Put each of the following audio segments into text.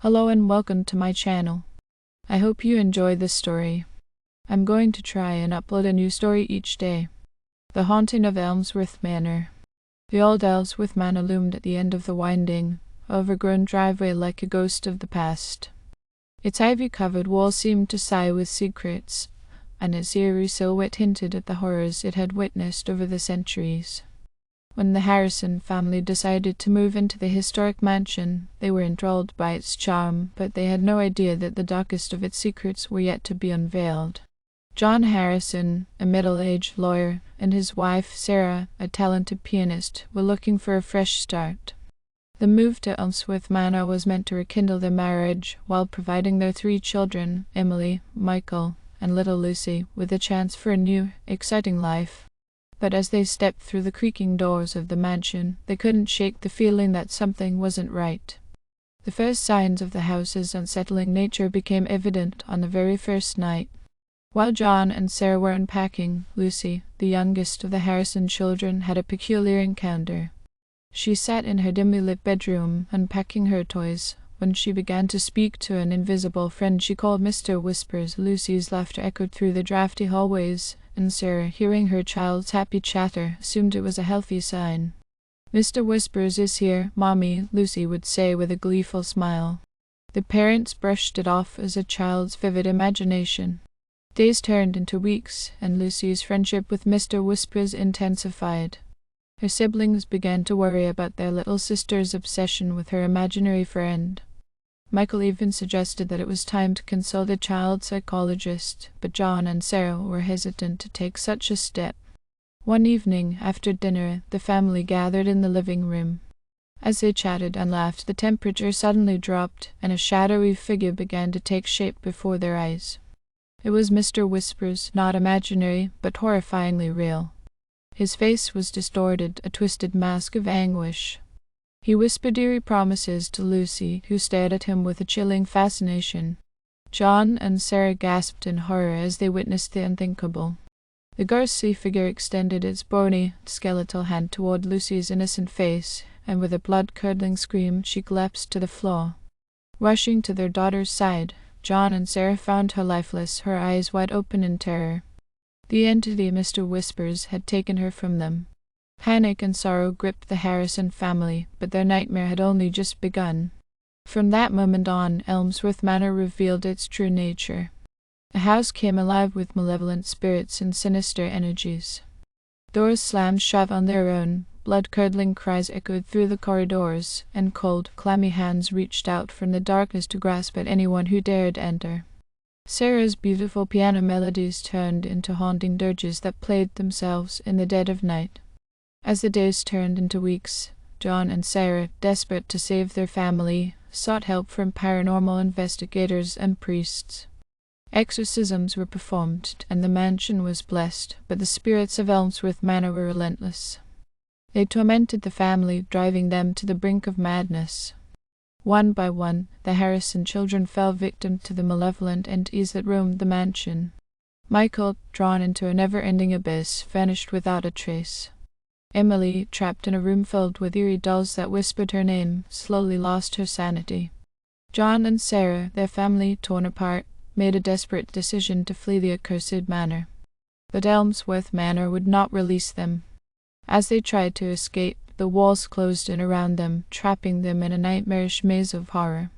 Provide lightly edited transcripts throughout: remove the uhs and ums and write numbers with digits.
Hello and welcome to my channel. I hope you enjoy this story. I'm going to try and upload a new story each day. The Haunting of Elmsworth Manor. The old Elmsworth Manor loomed at the end of the winding, overgrown driveway like a ghost of the past. Its ivy-covered walls seemed to sigh with secrets, and its eerie silhouette hinted at the horrors it had witnessed over the centuries. When the Harrison family decided to move into the historic mansion, they were enthralled by its charm, but they had no idea that the darkest of its secrets were yet to be unveiled. John Harrison, a middle-aged lawyer, and his wife, Sarah, a talented pianist, were looking for a fresh start. The move to Elmsworth Manor was meant to rekindle their marriage while providing their 3 children, Emily, Michael, and little Lucy, with a chance for a new, exciting life. But as they stepped through the creaking doors of the mansion, they couldn't shake the feeling that something wasn't right. The first signs of the house's unsettling nature became evident on the very first night. While John and Sarah were unpacking, Lucy, the youngest of the Harrison children, had a peculiar encounter. She sat in her dimly lit bedroom, unpacking her toys, when she began to speak to an invisible friend she called Mr. Whispers. Lucy's laughter echoed through the drafty hallways, and Sarah, hearing her child's happy chatter, assumed it was a healthy sign. "Mr. Whispers is here, Mommy," Lucy would say with a gleeful smile. The parents brushed it off as a child's vivid imagination. Days turned into weeks, and Lucy's friendship with Mr. Whispers intensified. Her siblings began to worry about their little sister's obsession with her imaginary friend. Michael even suggested that it was time to consult a child psychologist, but John and Sarah were hesitant to take such a step. One evening, after dinner, the family gathered in the living room. As they chatted and laughed, the temperature suddenly dropped, and a shadowy figure began to take shape before their eyes. It was Mr. Whispers, not imaginary, but horrifyingly real. His face was distorted, a twisted mask of anguish. He whispered eerie promises to Lucy, who stared at him with a chilling fascination. John and Sarah gasped in horror as they witnessed the unthinkable. The ghostly figure extended its bony, skeletal hand toward Lucy's innocent face, and with a blood-curdling scream she collapsed to the floor. Rushing to their daughter's side, John and Sarah found her lifeless, her eyes wide open in terror. The entity Mr. Whispers had taken her from them. Panic and sorrow gripped the Harrison family, but their nightmare had only just begun. From that moment on, Elmsworth Manor revealed its true nature. The house came alive with malevolent spirits and sinister energies. Doors slammed shut on their own, blood-curdling cries echoed through the corridors, and cold, clammy hands reached out from the darkness to grasp at anyone who dared enter. Sarah's beautiful piano melodies turned into haunting dirges that played themselves in the dead of night. As the days turned into weeks, John and Sarah, desperate to save their family, sought help from paranormal investigators and priests. Exorcisms were performed, and the mansion was blessed, but the spirits of Elmsworth Manor were relentless. They tormented the family, driving them to the brink of madness. One by one, the Harrison children fell victim to the malevolent entities that roamed the mansion. Michael, drawn into a never-ending abyss, vanished without a trace. Emily, trapped in a room filled with eerie dolls that whispered her name, slowly lost her sanity. John and Sarah, their family torn apart, made a desperate decision to flee the accursed manor. But Elmsworth Manor would not release them. As they tried to escape, the walls closed in around them, trapping them in a nightmarish maze of horror.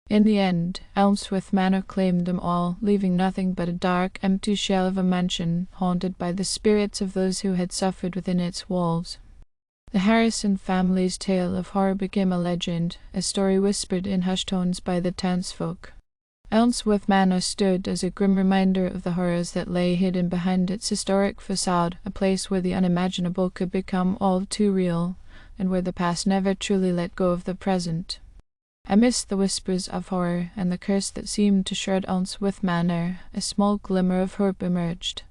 In the end, Elmsworth Manor claimed them all, leaving nothing but a dark, empty shell of a mansion haunted by the spirits of those who had suffered within its walls. The Harrison family's tale of horror became a legend, a story whispered in hushed tones by the townsfolk. Elmsworth Manor stood as a grim reminder of the horrors that lay hidden behind its historic facade, a place where the unimaginable could become all too real, and where the past never truly let go of the present. Amidst the whispers of horror and the curse that seemed to shroud Elmsworth Manor, a small glimmer of hope emerged.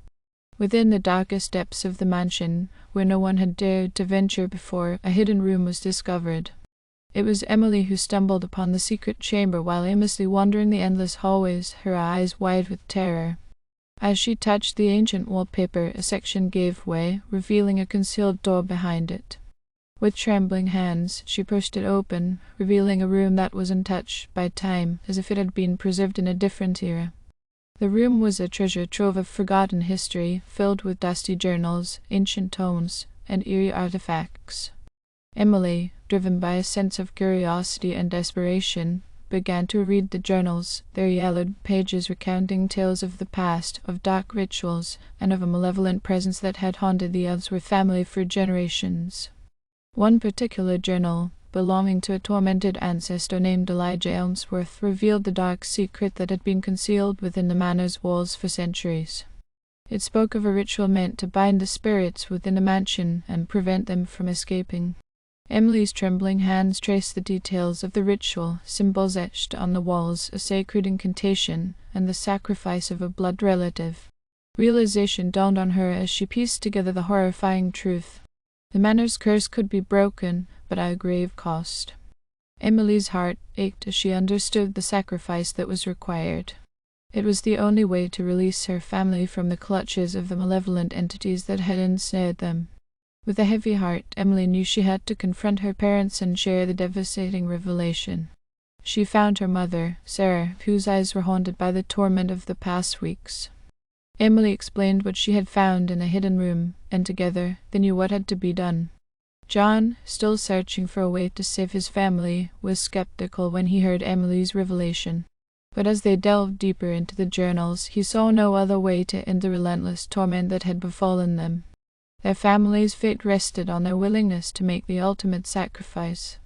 Within the darkest depths of the mansion, where no one had dared to venture before, a hidden room was discovered. It was Emily who stumbled upon the secret chamber while aimlessly wandering the endless hallways, her eyes wide with terror. As she touched the ancient wallpaper, a section gave way, revealing a concealed door behind it. With trembling hands, she pushed it open, revealing a room that was untouched by time, as if it had been preserved in a different era. The room was a treasure trove of forgotten history, filled with dusty journals, ancient tomes, and eerie artifacts. Emily, driven by a sense of curiosity and desperation, began to read the journals, their yellowed pages recounting tales of the past, of dark rituals, and of a malevolent presence that had haunted the Elmsworth family for generations. One particular journal, belonging to a tormented ancestor named Elijah Elmsworth, revealed the dark secret that had been concealed within the manor's walls for centuries. It spoke of a ritual meant to bind the spirits within the mansion and prevent them from escaping. Emily's trembling hands traced the details of the ritual, symbols etched on the walls, a sacred incantation, and the sacrifice of a blood relative. Realization dawned on her as she pieced together the horrifying truth. The manor's curse could be broken, but at a grave cost. Emily's heart ached as she understood the sacrifice that was required. It was the only way to release her family from the clutches of the malevolent entities that had ensnared them. With a heavy heart, Emily knew she had to confront her parents and share the devastating revelation. She found her mother, Sarah, whose eyes were haunted by the torment of the past weeks. Emily explained what she had found in a hidden room, and together they knew what had to be done. John, still searching for a way to save his family, was skeptical when he heard Emily's revelation. But as they delved deeper into the journals, he saw no other way to end the relentless torment that had befallen them. Their family's fate rested on their willingness to make the ultimate sacrifice.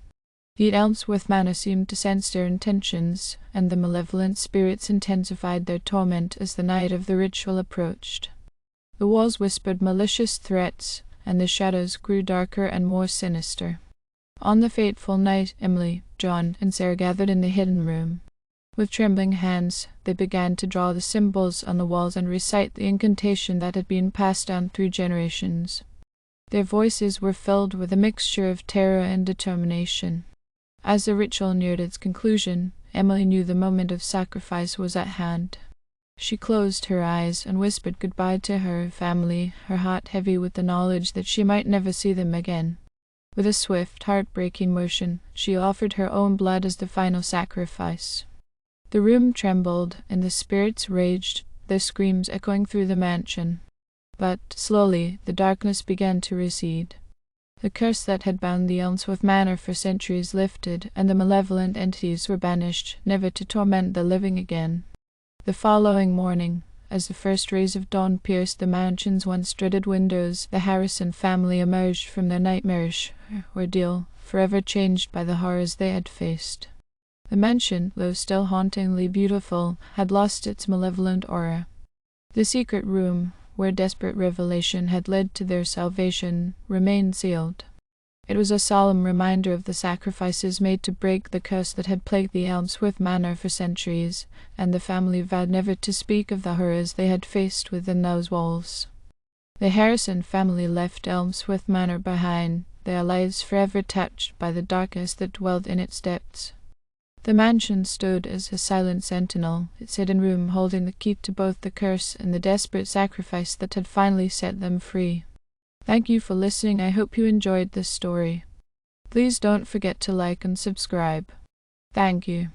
The Elmsworth Manor seemed to sense their intentions, and the malevolent spirits intensified their torment as the night of the ritual approached. The walls whispered malicious threats, and the shadows grew darker and more sinister. On the fateful night, Emily, John, and Sarah gathered in the hidden room. With trembling hands, they began to draw the symbols on the walls and recite the incantation that had been passed down through generations. Their voices were filled with a mixture of terror and determination. As the ritual neared its conclusion, Emily knew the moment of sacrifice was at hand. She closed her eyes and whispered goodbye to her family, her heart heavy with the knowledge that she might never see them again. With a swift, heartbreaking motion, she offered her own blood as the final sacrifice. The room trembled, and the spirits raged, their screams echoing through the mansion. But, slowly, the darkness began to recede. The curse that had bound the Elmsworth Manor for centuries lifted, and the malevolent entities were banished, never to torment the living again. The following morning, as the first rays of dawn pierced the mansion's once dreaded windows, the Harrison family emerged from their nightmarish ordeal, forever changed by the horrors they had faced. The mansion, though still hauntingly beautiful, had lost its malevolent aura. The secret room, where desperate revelation had led to their salvation, remained sealed. It was a solemn reminder of the sacrifices made to break the curse that had plagued the Elmsworth Manor for centuries, and the family vowed never to speak of the horrors they had faced within those walls. The Harrison family left Elmsworth Manor behind, their lives forever touched by the darkness that dwelled in its depths. The mansion stood as a silent sentinel, its hidden room holding the key to both the curse and the desperate sacrifice that had finally set them free. Thank you for listening. I hope you enjoyed this story. Please don't forget to like and subscribe. Thank you.